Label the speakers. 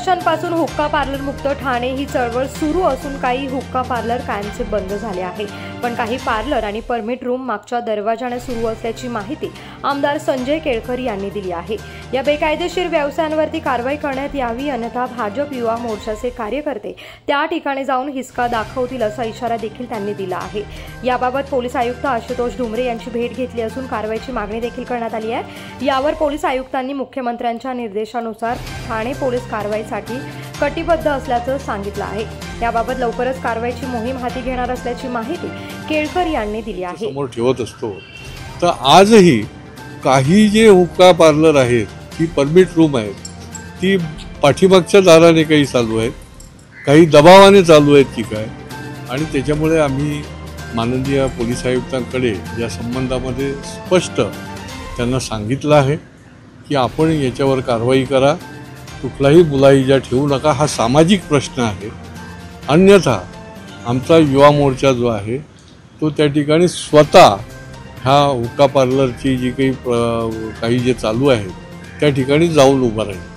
Speaker 1: वर्षांपासून हुक्का पार्लर मुक्त ठाणे ही चळवळ सुरू असून काही हुक्का पार्लर कायमचे बंद झाले आहे, पण काही पार्लर आणि परमिट रूम मागच्या दरवाजाने सुरू असल्याची माहिती आमदार संजय केळकर यांनी दिली आहे। या बेकायदेशीर व्यवसायांवरती कारवाई करण्यात यावी, अन्यथा भाजप युवा मोर्चाचे कार्यकर्ते त्या ठिकाणी जाऊन हिसका दाखवतील असा इशारा देखील त्यांनी दिला आहे। याबाबत पोलीस आयुक्त आशुतोष डुमरे यांची भेट घेतली असून कारवाईची मागणी देखील करण्यात आली आहे। यावर पोलीस आयुक्तांनी मुख्यमंत्र्यांच्या निर्देशानुसार ठाणे पोलीस कारवाईसाठी कटिबद्ध असल्याचं सांगितलं आहे। याबाबत लवकरच कारवाईची मोहीम हाती घेणार असल्याची माहिती केळकर यांनी दिली आहे।
Speaker 2: समोर ठेवत असतो तर आजही काही जे हुक्का पार्लर आहेत, ती परमिट रूम आहेत, ती पाठीमागच्या दाराने काही चालू आहेत, काही दबावाने चालू आहेत की काय, आणि त्याच्यामुळे आम्ही माननीय पोलीस आयुक्तांकडे या संबंधामध्ये स्पष्ट त्यांना सांगितलं आहे की आपण याच्यावर कारवाई करा, कुठलाही मुलाहिजा ठेवू नका, हा सामाजिक प्रश्न आहे। अन्यथा आमचा युवा मोर्चा जो आहे तो त्या ठिकाणी स्वतः ह्या हुक्का पार्लरची जी काही जे चालू आहे त्या ठिकाणी जाऊन उभा राहील।